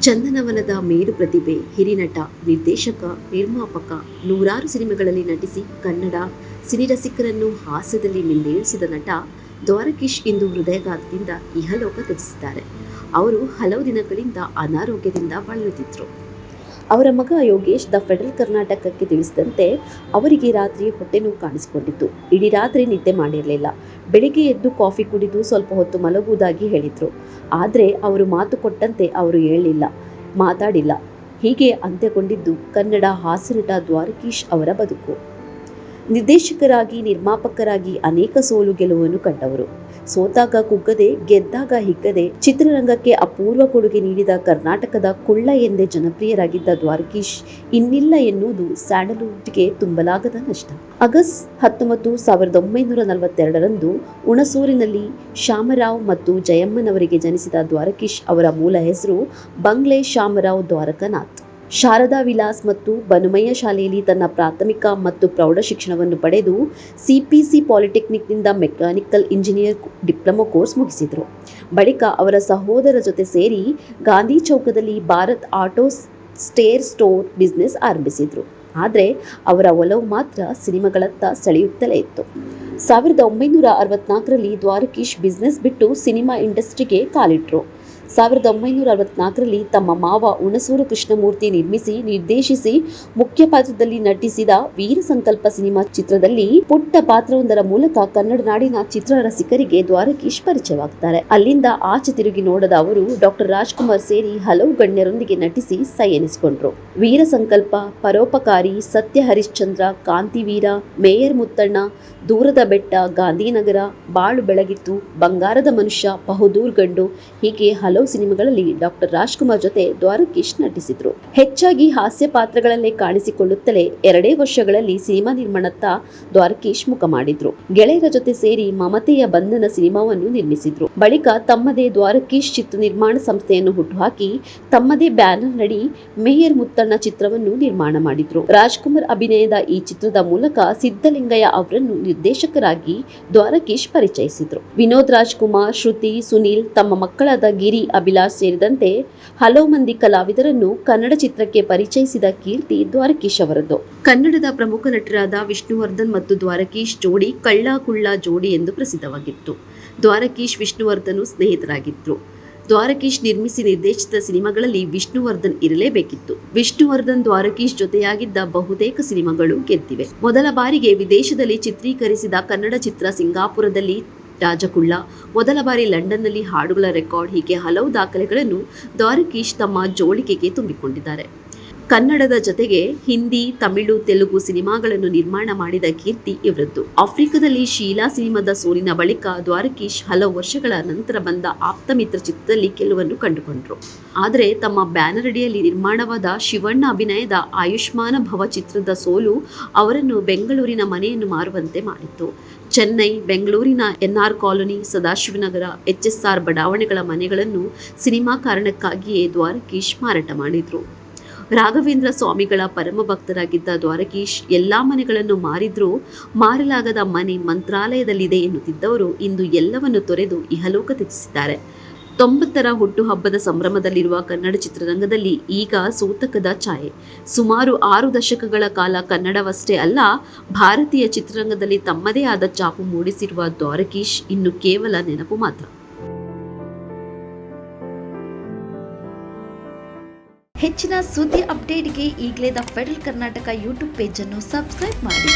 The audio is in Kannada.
ಚಂದನವನದ ಮೇರು ಪ್ರತಿಭೆ, ಹಿರಿನಟ, ನಿರ್ದೇಶಕ, ನಿರ್ಮಾಪಕ, ನೂರಾರು ಸಿನಿಮಾಗಳಲ್ಲಿ ನಟಿಸಿ ಕನ್ನಡ ಸಿನಿರಸಿಕರನ್ನು ಹಾಸ್ಯದಲ್ಲಿ ಮಿಂದೇಳಿಸಿದ ನಟ ದ್ವಾರಕೀಶ್ ಇಂದು ಹೃದಯಾಘಾತದಿಂದ ಇಹಲೋಕ ತ್ಯಜಿಸಿದ್ದಾರೆ. ಅವರು ಹಲವು ದಿನಗಳಿಂದ ಅನಾರೋಗ್ಯದಿಂದ ಬಳಲುತ್ತಿದ್ದರು. ಅವರ ಮಗ ಯೋಗೇಶ್ ದ ಫೆಡರಲ್ ಕರ್ನಾಟಕಕ್ಕೆ ತಿಳಿಸಿದಂತೆ ಅವರಿಗೆ ರಾತ್ರಿ ಹೊಟ್ಟೆನೋವು ಕಾಣಿಸಿಕೊಂಡಿತ್ತು. ಇಡೀ ರಾತ್ರಿ ನಿದ್ದೆ ಮಾಡಿರಲಿಲ್ಲ. ಬೆಳಿಗ್ಗೆ ಎದ್ದು ಕಾಫಿ ಕುಡಿದು ಸ್ವಲ್ಪ ಹೊತ್ತು ಮಲಗುವುದಾಗಿ ಹೇಳಿದರು. ಆದರೆ ಅವರು ಮಾತು ಕೊಟ್ಟಂತೆ ಅವರು ಹೇಳಲಿಲ್ಲ, ಮಾತಾಡಿಲ್ಲ. ಹೀಗೆ ಅಂತ್ಯಗೊಂಡಿದ್ದು ಕನ್ನಡ ಹಾಸ್ಯನಟ ದ್ವಾರಕೀಶ್ ಅವರ ಬದುಕು. ನಿರ್ದೇಶಕರಾಗಿ, ನಿರ್ಮಾಪಕರಾಗಿ ಅನೇಕ ಸೋಲು ಗೆಲುವನ್ನು ಕಂಡವರು. ಸೋತಾಗ ಕುಗ್ಗದೆ, ಗೆದ್ದಾಗ ಹಿಗ್ಗದೆ ಚಿತ್ರರಂಗಕ್ಕೆ ಅಪೂರ್ವ ಕೊಡುಗೆ ನೀಡಿದ ಕರ್ನಾಟಕದ ಕುಳ್ಳ ಎಂದೇ ಜನಪ್ರಿಯರಾಗಿದ್ದ ದ್ವಾರಕೀಶ್ ಇನ್ನಿಲ್ಲ ಎನ್ನುವುದು ಸ್ಯಾಂಡಲ್ವುಡ್ಗೆ ತುಂಬಲಾಗದ ನಷ್ಟ. ಆಗಸ್ಟ್ 19, 1942ರಂದು ಹುಣಸೂರಿನಲ್ಲಿ ಶಾಮರಾವ್ ಮತ್ತು ಜಯಮ್ಮನವರಿಗೆ ಜನಿಸಿದ ದ್ವಾರಕೀಶ್ ಅವರ ಮೂಲ ಹೆಸರು ಬಂಗ್ಲೆ ಶಾಮರಾವ್ ದ್ವಾರಕನಾಥ್. ಶಾರದಾ ವಿಲಾಸ್ ಮತ್ತು ಬನುಮಯ್ಯ ಶಾಲೆಯಲ್ಲಿ ತನ್ನ ಪ್ರಾಥಮಿಕ ಮತ್ತು ಪ್ರೌಢ ಶಿಕ್ಷಣವನ್ನು ಪಡೆದು ಸಿಪಿಸಿ ಪಾಲಿಟೆಕ್ನಿಕ್ನಿಂದ ಮೆಕ್ಯಾನಿಕಲ್ ಇಂಜಿನಿಯರ್ ಡಿಪ್ಲೊಮಾ ಕೋರ್ಸ್ ಮುಗಿಸಿದರು. ಬಳಿಕ ಅವರ ಸಹೋದರ ಜೊತೆ ಸೇರಿ ಗಾಂಧಿ ಚೌಕದಲ್ಲಿ ಭಾರತ್ ಆಟೋ ಸ್ಟೇರ್ ಸ್ಟೋರ್ ಬಿಸ್ನೆಸ್ ಆರಂಭಿಸಿದರು. ಆದರೆ ಅವರ ಒಲವು ಮಾತ್ರ ಸಿನಿಮಾಗಳತ್ತ ಸೆಳೆಯುತ್ತಲೇ ಇತ್ತು. 1964ರಲ್ಲಿ ದ್ವಾರಕೀಶ್ ಬಿಸ್ನೆಸ್ ಬಿಟ್ಟು ಸಿನಿಮಾ ಇಂಡಸ್ಟ್ರಿಗೆ ಕಾಲಿಟ್ಟರು. 1964ರಲ್ಲಿ ತಮ್ಮ ಮಾವ ಹುಣಸೂರು ಕೃಷ್ಣಮೂರ್ತಿ ನಿರ್ಮಿಸಿ, ನಿರ್ದೇಶಿಸಿ, ಮುಖ್ಯ ಪಾತ್ರದಲ್ಲಿ ನಟಿಸಿದ ವೀರ ಸಂಕಲ್ಪ ಸಿನಿಮಾ ಚಿತ್ರದಲ್ಲಿ ಪುಟ್ಟ ಪಾತ್ರವೊಂದರ ಮೂಲಕ ಕನ್ನಡ ನಾಡಿನ ಚಿತ್ರರಸಿಕರಿಗೆ ದ್ವಾರಕೀಶ್ ಪರಿಚಯವಾಗುತ್ತಾರೆ. ಅಲ್ಲಿಂದ ಆಚೆ ತಿರುಗಿ ನೋಡದ ಅವರು ಡಾಕ್ಟರ್ ರಾಜ್ಕುಮಾರ್ ಸೇರಿ ಹಲವು ಗಣ್ಯರೊಂದಿಗೆ ನಟಿಸಿ ಸೈ ಎನಿಸಿಕೊಂಡ್ರು. ವೀರ ಸಂಕಲ್ಪ, ಪರೋಪಕಾರಿ, ಸತ್ಯ ಹರಿಶ್ಚಂದ್ರ, ಕಾಂತಿವೀರ, ಮೇಯರ್ ಮುತ್ತಣ್ಣ, ದೂರದ ಬೆಟ್ಟ, ಗಾಂಧಿನಗರ, ಬಾಳು ಬೆಳಗಿತ್ತು, ಬಂಗಾರದ ಮನುಷ್ಯ, ಬಹದ್ದೂರ್ ಗಂಡು ಹೀಗೆ ಹಲವು ಸಿನಿಮಾಗಳಲ್ಲಿ ಡಾಕ್ಟರ್ ರಾಜ್ಕುಮಾರ್ ಜೊತೆ ದ್ವಾರಕೀಶ್ ನಟಿಸಿದ್ರು. ಹೆಚ್ಚಾಗಿ ಹಾಸ್ಯ ಪಾತ್ರಗಳಲ್ಲೇ ಕಾಣಿಸಿಕೊಳ್ಳುತ್ತಲೇ 2 ವರ್ಷಗಳಲ್ಲಿ ಸಿನಿಮಾ ನಿರ್ಮಾಣತ್ತ ದ್ವಾರಕೀಶ್ ಮುಖ ಮಾಡಿದ್ರು. ಗೆಳೆಯರ ಜೊತೆ ಸೇರಿ ಮಮತೆಯ ಬಂಧನ ಸಿನಿಮಾವನ್ನು ನಿರ್ಮಿಸಿದ್ರು. ಬಳಿಕ ತಮ್ಮದೇ ದ್ವಾರಕೀಶ್ ಚಿತ್ರ ನಿರ್ಮಾಣ ಸಂಸ್ಥೆಯನ್ನು ಹುಟ್ಟುಹಾಕಿ ತಮ್ಮದೇ ಬ್ಯಾನರ್ ನಡಿ ಮೇಯರ್ ಮುತ್ತಣ್ಣ ಚಿತ್ರವನ್ನು ನಿರ್ಮಾಣ ಮಾಡಿದ್ರು. ರಾಜ್ಕುಮಾರ್ ಅಭಿನಯದ ಈ ಚಿತ್ರದ ಮೂಲಕ ಸಿದ್ದಲಿಂಗಯ್ಯ ಅವರನ್ನು ನಿರ್ದೇಶಕರಾಗಿ ದ್ವಾರಕೀಶ್ ಪರಿಚಯಿಸಿದ್ರು. ವಿನೋದ್ ರಾಜ್ಕುಮಾರ್, ಶ್ರುತಿ, ಸುನೀಲ್, ತಮ್ಮ ಮಕ್ಕಳಾದ ಗಿರಿ, ಅಭಿಲಾಷ್ ಸೇರಿದಂತೆ ಹಲವು ಮಂದಿ ಕಲಾವಿದರನ್ನು ಕನ್ನಡ ಚಿತ್ರಕ್ಕೆ ಪರಿಚಯಿಸಿದ ಕೀರ್ತಿ ದ್ವಾರಕೀಶ್ ಅವರದ್ದು. ಕನ್ನಡದ ಪ್ರಮುಖ ನಟರಾದ ವಿಷ್ಣುವರ್ಧನ್ ಮತ್ತು ದ್ವಾರಕೀಶ್ ಜೋಡಿ ಕಳ್ಳ ಕುಳ್ಳ ಜೋಡಿ ಎಂದು ಪ್ರಸಿದ್ಧವಾಗಿತ್ತು. ದ್ವಾರಕೀಶ್, ವಿಷ್ಣುವರ್ಧನ್ ಸ್ನೇಹಿತರಾಗಿದ್ರು. ದ್ವಾರಕೀಶ್ ನಿರ್ಮಿಸಿ ನಿರ್ದೇಶಿಸಿದ ಸಿನಿಮಾಗಳಲ್ಲಿ ವಿಷ್ಣುವರ್ಧನ್ ಇರಲೇಬೇಕಿತ್ತು. ವಿಷ್ಣುವರ್ಧನ್ ದ್ವಾರಕೀಶ್ ಜೊತೆಯಾಗಿದ್ದ ಬಹುತೇಕ ಸಿನಿಮಾಗಳು ಗೆದ್ದಿವೆ. ಮೊದಲ ಬಾರಿಗೆ ವಿದೇಶದಲ್ಲಿ ಚಿತ್ರೀಕರಿಸಿದ ಕನ್ನಡ ಚಿತ್ರ ಸಿಂಗಾಪುರದಲ್ಲಿ ರಾಜಕುಳ್ಳ, ಮೊದಲ ಬಾರಿ ಲಂಡನ್ನಲ್ಲಿ ಹಾಡುಗಳ ರೆಕಾರ್ಡ್ ಹೀಗೆ ಹಲವು ದಾಖಲೆಗಳನ್ನು ದ್ವಾರಕೀಶ್ ತಮ್ಮ ಜೋಳಿಗೆಗೆ ತುಂಬಿಕೊಂಡಿದ್ದಾರೆ. ಕನ್ನಡದ ಜೊತೆಗೆ ಹಿಂದಿ, ತಮಿಳು, ತೆಲುಗು ಸಿನಿಮಾಗಳನ್ನು ನಿರ್ಮಾಣ ಮಾಡಿದ ಕೀರ್ತಿ ಇವರದ್ದು. ಆಫ್ರಿಕಾದಲ್ಲಿ ಶೀಲಾ ಸಿನಿಮಾದ ಸೋಲಿನ ಬಳಿಕ ದ್ವಾರಕೀಶ್ ಹಲವು ವರ್ಷಗಳ ನಂತರ ಬಂದ ಆಪ್ತಮಿತ್ರ ಚಿತ್ರದಲ್ಲಿ ಗೆಲುವನ್ನು ಕಂಡುಕೊಂಡರು. ಆದರೆ ತಮ್ಮ ಬ್ಯಾನರ್ ಅಡಿಯಲ್ಲಿ ನಿರ್ಮಾಣವಾದ ಶಿವಣ್ಣ ಅಭಿನಯದ ಆಯುಷ್ಮಾನ ಭವ ಚಿತ್ರದ ಸೋಲು ಅವರನ್ನು ಬೆಂಗಳೂರಿನ ಮನೆಯನ್ನು ಮಾರುವಂತೆ ಮಾಡಿತ್ತು. ಚೆನ್ನೈ, ಬೆಂಗಳೂರಿನ NR ಕಾಲೋನಿ, ಸದಾಶಿವನಗರ, HSR ಬಡಾವಣೆಗಳ ಮನೆಗಳನ್ನು ಸಿನಿಮಾ ಕಾರಣಕ್ಕಾಗಿಯೇ ದ್ವಾರಕೀಶ್ ಮಾರಾಟ ಮಾಡಿದ್ರು. ರಾಘವೇಂದ್ರ ಸ್ವಾಮಿಗಳ ಪರಮ ಭಕ್ತರಾಗಿದ್ದ ದ್ವಾರಕೀಶ್ ಎಲ್ಲಾ ಮನೆಗಳನ್ನು ಮಾರಿದ್ರೂ ಮಾರಲಾಗದ ಮನೆ ಮಂತ್ರಾಲಯದಲ್ಲಿದೆ ಎನ್ನುತ್ತಿದ್ದವರು ಇಂದು ಎಲ್ಲವನ್ನು ತೊರೆದು ಇಹಲೋಕ ತ್ಯಜಿಸಿದ್ದಾರೆ. 90ರ ಹುಟ್ಟುಹಬ್ಬದ ಸಂಭ್ರಮದಲ್ಲಿರುವ ಕನ್ನಡ ಚಿತ್ರರಂಗದಲ್ಲಿ ಈಗ ಸೂತಕದ ಛಾಯೆ. ಸುಮಾರು 6 ದಶಕಗಳ ಕಾಲ ಕನ್ನಡವಷ್ಟೇ ಅಲ್ಲ, ಭಾರತೀಯ ಚಿತ್ರರಂಗದಲ್ಲಿ ತಮ್ಮದೇ ಆದ ಛಾಪು ಮೂಡಿಸಿರುವ ದ್ವಾರಕೀಶ್ ಇನ್ನು ಕೇವಲ ನೆನಪು ಮಾತ್ರ. ಹೆಚ್ಚಿನ ಸುದ್ದಿ ಅಪ್ಡೇಟ್ಗೆ ಈಗಲೇ the federal Karnataka YouTube page ಅನ್ನು ಸಬ್ಸ್ಕ್ರೈಬ್ ಮಾಡಿ.